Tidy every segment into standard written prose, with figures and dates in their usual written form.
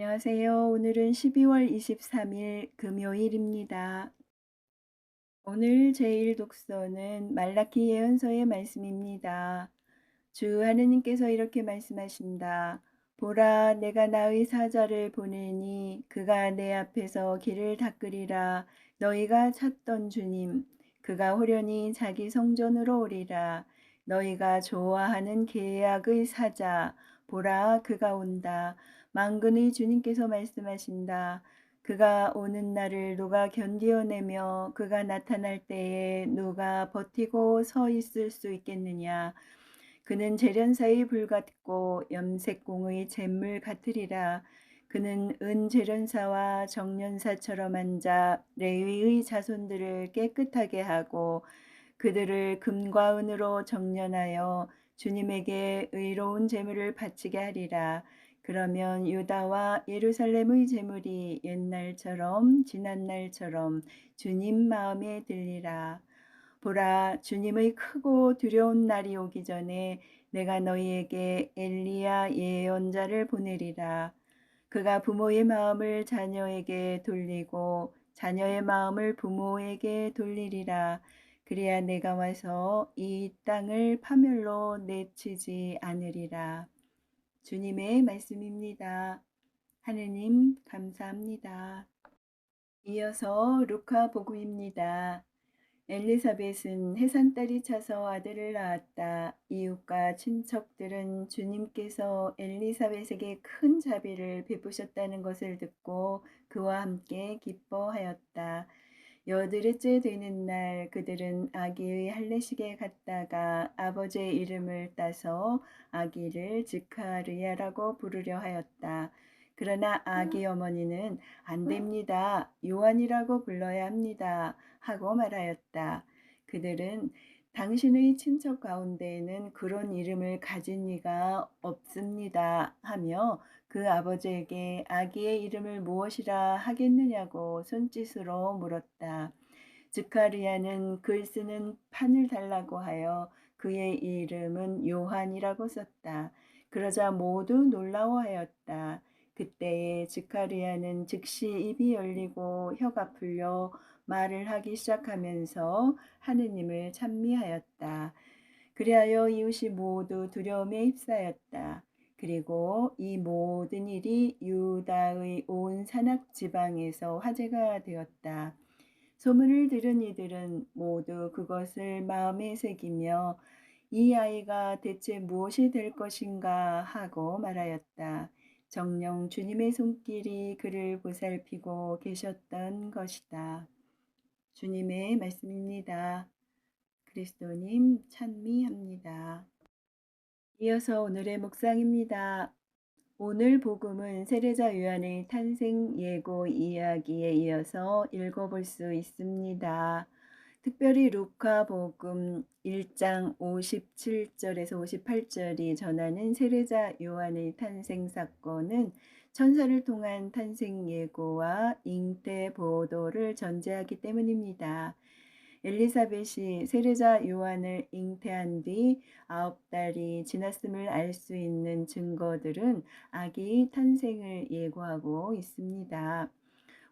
안녕하세요. 오늘은 12월 23일 금요일입니다. 오늘 제1 독서는 말라키 예언서의 말씀입니다. 주 하느님께서 이렇게 말씀하신다. 보라, 내가 나의 사자를 보내니 그가 내 앞에서 길을 닦으리라. 너희가 찾던 주님, 그가 호련히 자기 성전으로 오리라. 너희가 좋아하는 계약의 사자, 보라, 그가 온다. 만군의 주님께서 말씀하신다. 그가 오는 날을 누가 견디어내며 그가 나타날 때에 누가 버티고 서 있을 수 있겠느냐. 그는 재련사의 불 같고 염색공의 잿물 같으리라. 그는 은재련사와 정련사처럼 앉아 레위의 자손들을 깨끗하게 하고 그들을 금과 은으로 정련하여 주님에게 의로운 제물을 바치게 하리라. 그러면 유다와 예루살렘의 제물이 옛날처럼 지난날처럼 주님 마음에 들리라. 보라, 주님의 크고 두려운 날이 오기 전에 내가 너희에게 엘리야 예언자를 보내리라. 그가 부모의 마음을 자녀에게 돌리고 자녀의 마음을 부모에게 돌리리라. 그래야 내가 와서 이 땅을 파멸로 내치지 않으리라. 주님의 말씀입니다. 하느님 감사합니다. 이어서 루카 복음입니다. 엘리사벳은 해산달이 차서 아들을 낳았다. 이웃과 친척들은 주님께서 엘리사벳에게 큰 자비를 베푸셨다는 것을 듣고 그와 함께 기뻐하였다. 여드레째 되는 날 그들은 아기의 할례식에 갔다가 아버지의 이름을 따서 아기를 지카르야라고 부르려 하였다. 그러나 아기 어머니는 안 됩니다. 요한이라고 불러야 합니다. 하고 말하였다. 그들은 당신의 친척 가운데에는 그런 이름을 가진 이가 없습니다. 하며 그 아버지에게 아기의 이름을 무엇이라 하겠느냐고 손짓으로 물었다. 스카리야는 글 쓰는 판을 달라고 하여 그의 이름은 요한이라고 썼다. 그러자 모두 놀라워하였다. 그때에 스카리야는 즉시 입이 열리고 혀가 풀려 말을 하기 시작하면서 하느님을 찬미하였다. 그리하여 이웃이 모두 두려움에 휩싸였다. 그리고 이 모든 일이 유다의 온 산악 지방에서 화제가 되었다. 소문을 들은 이들은 모두 그것을 마음에 새기며 이 아이가 대체 무엇이 될 것인가 하고 말하였다. 정녕 주님의 손길이 그를 보살피고 계셨던 것이다. 주님의 말씀입니다. 그리스도님 찬미합니다. 이어서 오늘의 묵상입니다. 오늘 복음은 세례자 요한의 탄생 예고 이야기에 이어서 읽어볼 수 있습니다. 특별히 루카 복음 1장 57절에서 58절이 전하는 세례자 요한의 탄생 사건은 천사를 통한 탄생 예고와 잉태 보도를 전제하기 때문입니다. 엘리사벳이 세례자 요한을 잉태한 뒤 9달이 지났음을 알 수 있는 증거들은 아기의 탄생을 예고하고 있습니다.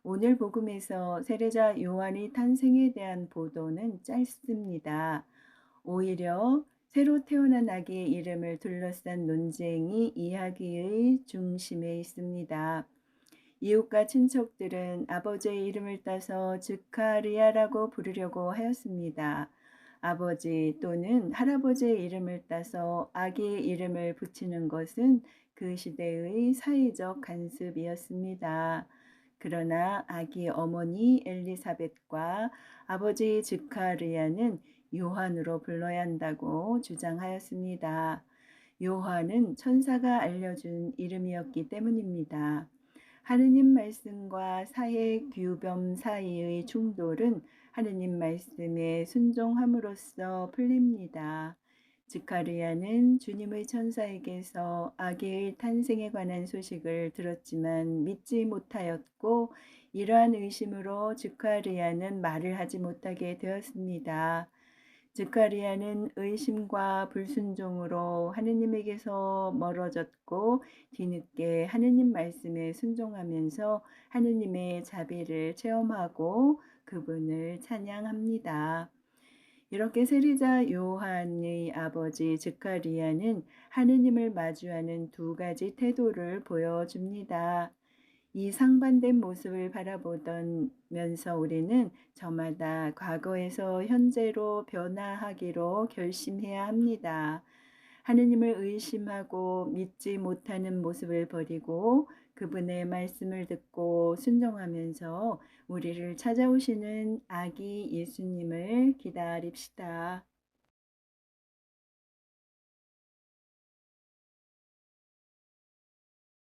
오늘 복음에서 세례자 요한의 탄생에 대한 보도는 짧습니다. 오히려 새로 태어난 아기의 이름을 둘러싼 논쟁이 이야기의 중심에 있습니다. 이웃과 친척들은 아버지의 이름을 따서 즈카리아라고 부르려고 하였습니다. 아버지 또는 할아버지의 이름을 따서 아기의 이름을 붙이는 것은 그 시대의 사회적 관습이었습니다. 그러나 아기 어머니 엘리사벳과 아버지 즈카리아는 요한으로 불러야 한다고 주장하였습니다. 요한은 천사가 알려준 이름이었기 때문입니다. 하느님 말씀과 사회 규범 사이의 충돌은 하느님 말씀에 순종함으로써 풀립니다. 지카르야는 주님의 천사에게서 아기의 탄생에 관한 소식을 들었지만 믿지 못하였고 이러한 의심으로 지카르야는 말을 하지 못하게 되었습니다. 스가랴는 의심과 불순종으로 하느님에게서 멀어졌고 뒤늦게 하느님 말씀에 순종하면서 하느님의 자비를 체험하고 그분을 찬양합니다. 이렇게 세리자 요한의 아버지 스가랴는 하느님을 마주하는 두 가지 태도를 보여줍니다. 이 상반된 모습을 바라보면서 우리는 저마다 과거에서 현재로 변화하기로 결심해야 합니다. 하느님을 의심하고 믿지 못하는 모습을 버리고 그분의 말씀을 듣고 순종하면서 우리를 찾아오시는 아기 예수님을 기다립시다.